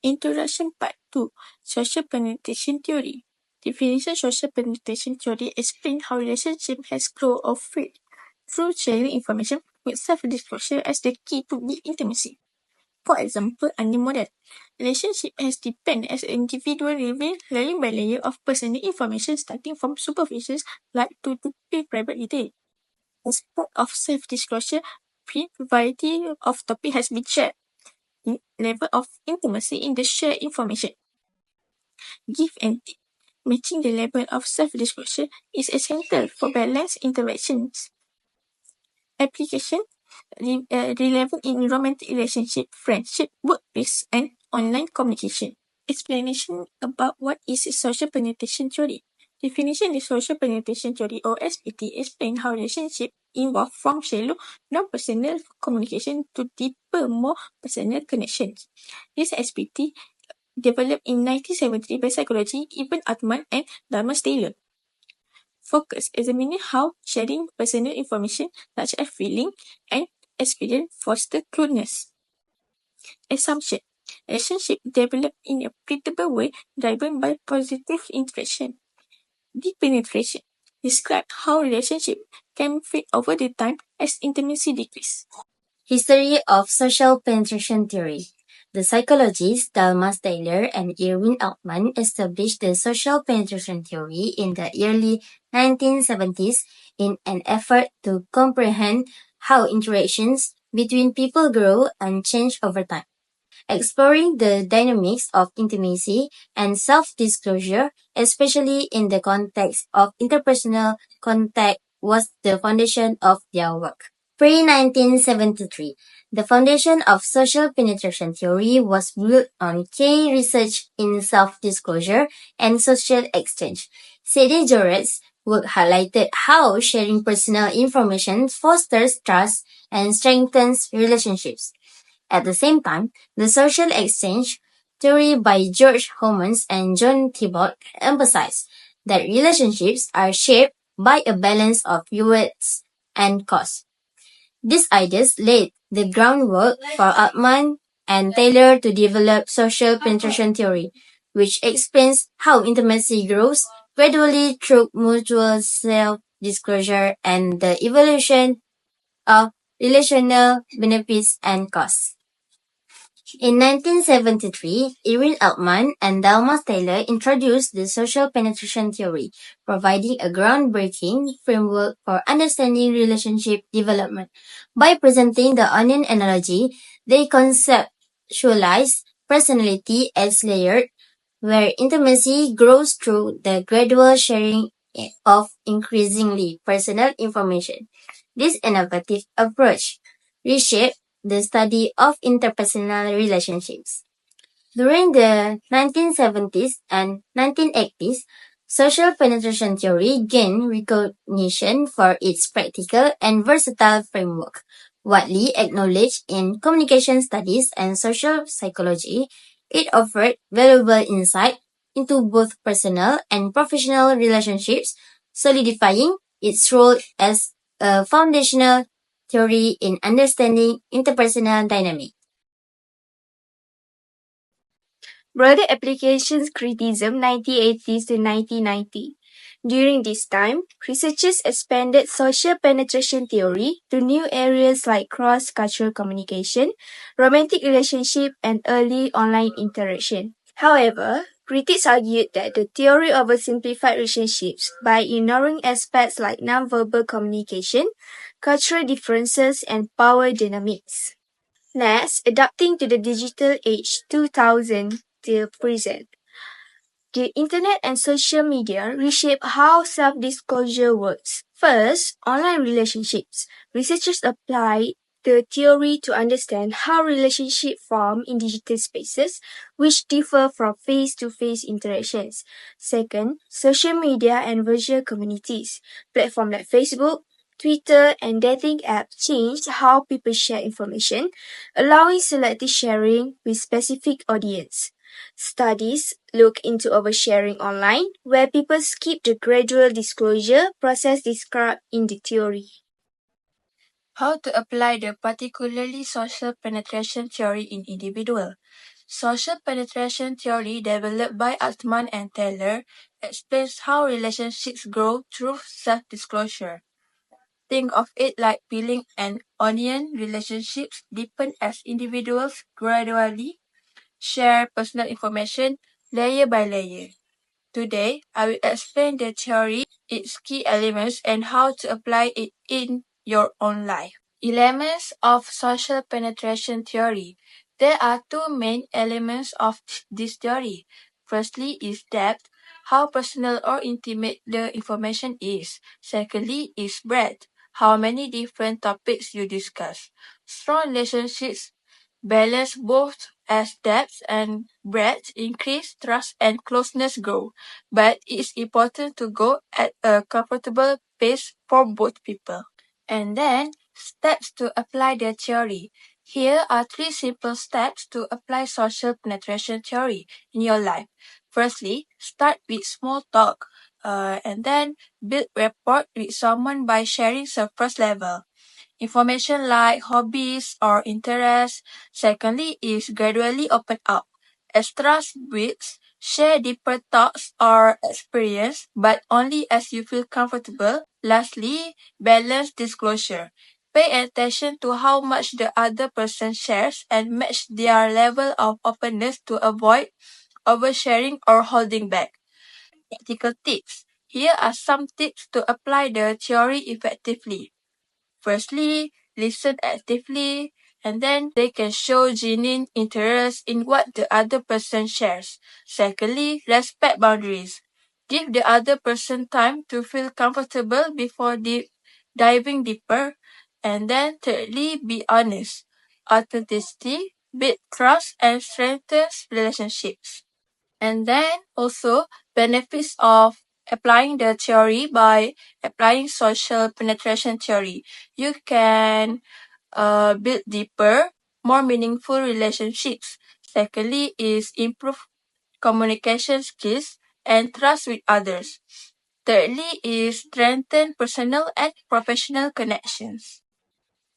Introduction Part 2 Social Penetration Theory. Definition Social penetration theory explains how relationship has grown or failed through sharing information with self-disclosure as the key to build intimacy. For example, under model, relationship has depended as an individual reveal layer by layer of personal information starting from superficial like to deep private detail. As part of self-disclosure, variety of topic has been shared. Level of intimacy in the shared information. Give and take. Matching the level of self-disclosure is essential for balanced interactions. Application relevant in romantic relationship, friendship, workplace, and online communication. Explanation about what is social penetration theory. Definition of social penetration theory or SPT explain how relationship involve from shallow, non-personal communication to deeper, more personal connections. This SPT developed in 1973 by psychology Ibn Atman and Dalmas Taylor. Focus examining how sharing personal information such as feeling and experience foster closeness. Assumption. Relationship develop in a predictable way driven by positive interaction. Deep penetration. Describe how relationship can fade over the time as intimacy decreases. History of Social Penetration Theory. The psychologists Dalmas Taylor and Irwin Altman established the social penetration theory in the early 1970s in an effort to comprehend how interactions between people grow and change over time. Exploring the dynamics of intimacy and self-disclosure, especially in the context of interpersonal contact, was the foundation of their work. Pre-1973, the foundation of social penetration theory was built on key research in self-disclosure and social exchange. C.D. Jarrett's work highlighted how sharing personal information fosters trust and strengthens relationships. At the same time, the social exchange theory by George Homans and John Thibault emphasized that relationships are shaped by a balance of rewards and costs. These ideas laid the groundwork for Altman and Taylor to develop social penetration theory, which explains how intimacy grows gradually through mutual self-disclosure and the evolution of relational benefits and costs. In 1973, Irwin Altman and Dalmas Taylor introduced the social penetration theory, providing a groundbreaking framework for understanding relationship development. By presenting the onion analogy, they conceptualized personality as layered, where intimacy grows through the gradual sharing of increasingly personal information. This innovative approach reshaped the study of interpersonal relationships. During the 1970s and 1980s, social penetration theory gained recognition for its practical and versatile framework. Widely acknowledged in communication studies and social psychology, it offered valuable insight into both personal and professional relationships, solidifying its role as a foundational theory in understanding interpersonal dynamics. Broader applications criticism 1980s to 1990. During this time, researchers expanded social penetration theory to new areas like cross-cultural communication, romantic relationship, and early online interaction. However, critics argued that the theory oversimplified relationships by ignoring aspects like nonverbal communication, cultural differences, and power dynamics. Next, adapting to the digital age 2000 till present. The internet and social media reshape how self-disclosure works. First, online relationships. Researchers apply the theory to understand how relationships form in digital spaces, which differ from face-to-face interactions. Second, social media and virtual communities. Platforms like Facebook, Twitter, and dating apps changed how people share information, allowing selective sharing with specific audience. Studies look into oversharing online, where people skip the gradual disclosure process described in the theory. How to apply the particularly social penetration theory in individual. Social penetration theory, developed by Altman and Taylor, explains how relationships grow through self-disclosure. Think of it like peeling an onion. Relationships deepen as individuals gradually share personal information layer by layer. Today, I will explain the theory, its key elements, and how to apply it in your own life. Elements of social penetration theory. There are two main elements of this theory. Firstly is depth, how personal or intimate the information is. Secondly is breadth, how many different topics you discuss. Strong relationships balance both as depth and breadth increase trust and closeness grow, but it's important to go at a comfortable pace for both people. And then, steps to apply the theory. Here are three simple steps to apply social penetration theory in your life. Firstly, start with small talk, and then build rapport with someone by sharing surface level information like hobbies or interests. Secondly is gradually open up. As trust builds, share deeper thoughts or experience, but only as you feel comfortable. Lastly, balance disclosure. Pay attention to how much the other person shares and match their level of openness to avoid oversharing or holding back. Practical tips. Here are some tips to apply the theory effectively. Firstly, listen actively, and then they can show genuine interest in what the other person shares. Secondly, respect boundaries. Give the other person time to feel comfortable before diving deeper. And then thirdly, be honest. Authenticity builds trust and strengthens relationships. And then also benefits of applying the theory by applying social penetration theory. You can build deeper, more meaningful relationships. Secondly is improve communication skills and trust with others. Thirdly is strengthen personal and professional connections.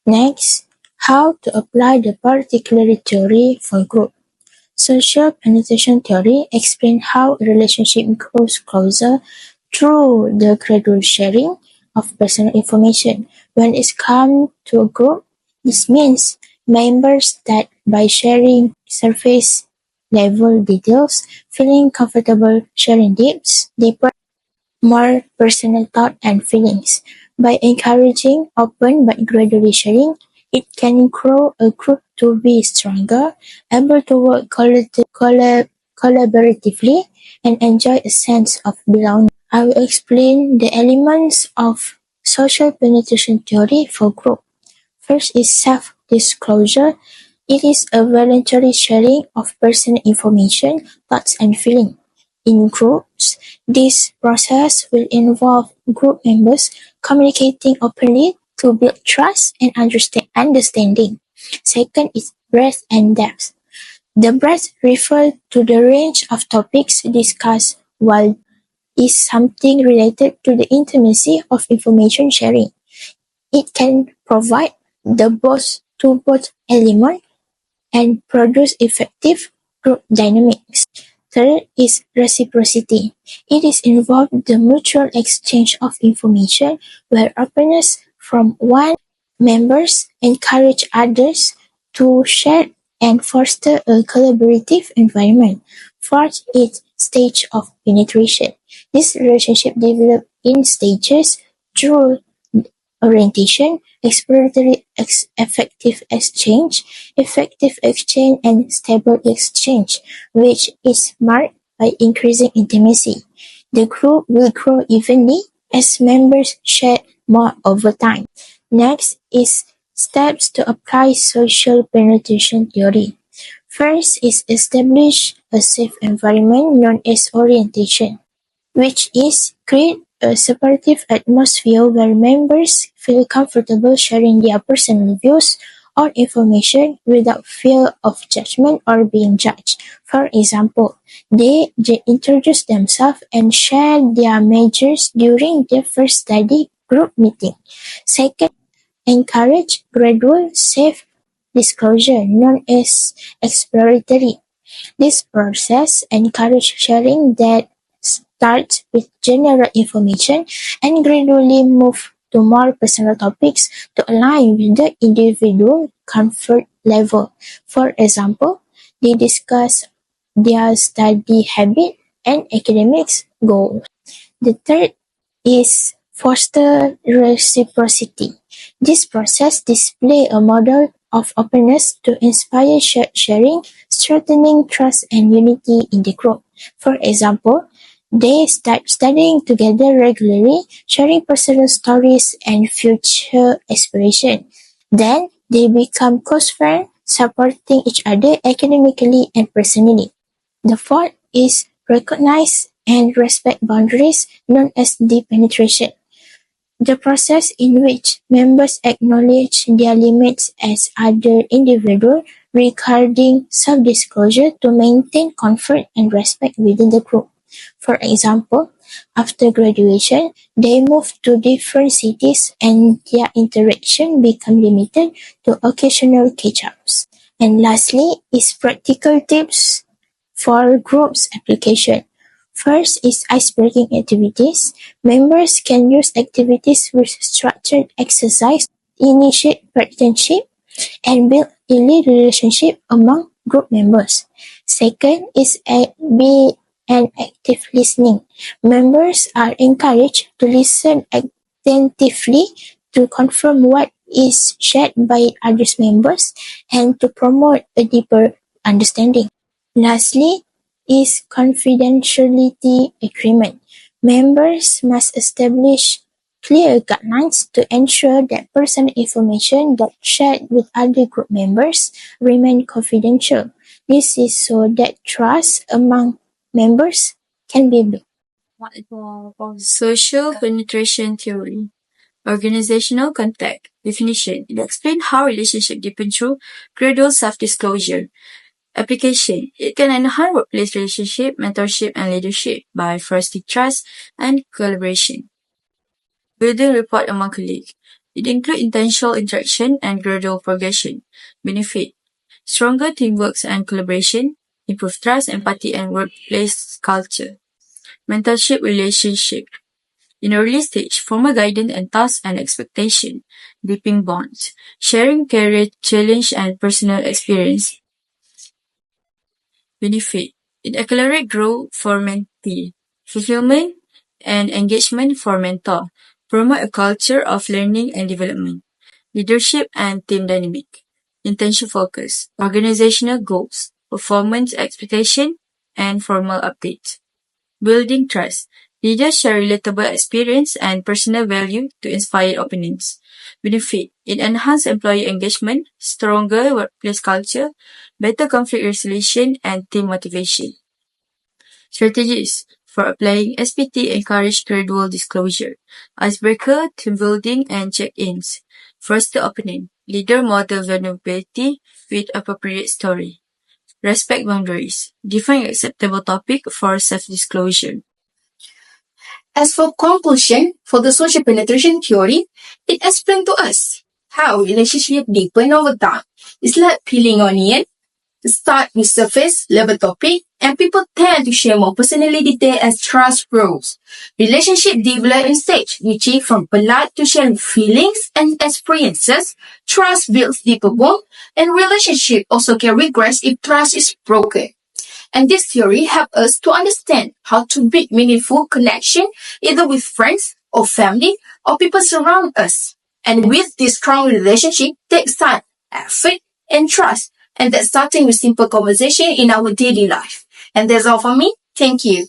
Next, how to apply the particular theory for group. Social penetration theory explains how a relationship grows closer through the gradual sharing of personal information. When it comes to a group, this means members start by sharing surface level details, feeling comfortable sharing deeper more personal thought and feelings. By encouraging open but gradually sharing, it can grow a group to be stronger, able to work collaboratively, and enjoy a sense of belonging. I will explain the elements of social penetration theory for group. First is self-disclosure. It is a voluntary sharing of personal information, thoughts, and feelings. In groups, this process will involve group members communicating openly to build trust and understanding. Second is breadth and depth. The breadth refers to the range of topics discussed, while is something related to the intimacy of information sharing. It can provide the both element and produce effective group dynamics. Third is reciprocity. It is involved the mutual exchange of information where openness from one members encourage others to share and foster a collaborative environment. Fourth is stage of penetration. This relationship develops in stages through orientation, exploratory effective exchange, and stable exchange, which is marked by increasing intimacy. The group will grow evenly as members share more over time. Next is steps to apply social penetration theory. First is establish a safe environment known as orientation, which is create a supportive atmosphere where members feel comfortable sharing their personal views or information without fear of judgment or being judged. For example, they introduce themselves and share their majors during their first study group meeting. Second, encourage gradual safe disclosure known as exploratory. This process encourages sharing that starts with general information and gradually move to more personal topics to align with the individual comfort level. For example, they discuss their study habit and academics goals. The third is foster reciprocity. This process displays a model of openness to inspire sharing, strengthening trust and unity in the group. For example, they start studying together regularly, sharing personal stories and future aspirations. Then they become close friends, supporting each other academically and personally. The fourth is recognize and respect boundaries, known as deep penetration. The process in which members acknowledge their limits as other individuals regarding self-disclosure to maintain comfort and respect within the group. For example, after graduation, they move to different cities and their interaction become limited to occasional catch-ups. And lastly is practical tips for groups application. First is icebreaking activities. Members can use activities with structured exercise, initiate partnership, and build early relationship among group members. Second is be an active listening. Members are encouraged to listen attentively to confirm what is shared by other members and to promote a deeper understanding. Lastly is confidentiality agreement. Members must establish clear guidelines to ensure that personal information that shared with other group members remain confidential. This is so that trust among members can be built. Social penetration theory. Organizational contact. Definition. It explains how relationships deepen through gradual self-disclosure. Application. It can enhance workplace relationship, mentorship, and leadership by fostering trust and collaboration. Building rapport among colleagues. It includes intentional interaction and gradual progression. Benefit. Stronger teamwork and collaboration. Improve trust, empathy, and workplace culture. Mentorship relationship. In early stage, formal guidance and tasks and expectation. Deepening bonds. Sharing career challenge and personal experience. Benefit. It accelerates growth for mentee, fulfillment and engagement for mentor, promote a culture of learning and development, leadership and team dynamic, intention focus, organizational goals, performance expectation, and formal updates. Building trust. Leaders share relatable experience and personal value to inspire opinions. Benefit. It enhances employee engagement, stronger workplace culture, better conflict resolution, and team motivation. Strategies for applying SPT encourage gradual disclosure. Icebreaker, team building, and check-ins. First the opening. Leader model vulnerability with appropriate story. Respect boundaries. Define acceptable topic for self-disclosure. As for conclusion, for the social penetration theory, it explains to us how relationships deepen over time. It's like peeling onion. Start with surface level topic, and people tend to share more personally detail as trust grows. Relationship develop in stage, reaching from polite to sharing feelings and experiences. Trust builds deeper bond, and relationship also can regress if trust is broken. And this theory helps us to understand how to build meaningful connection either with friends or family or people surround us. And with this strong relationship takes time, effort, and trust. And that's starting with simple conversation in our daily life. And that's all for me. Thank you.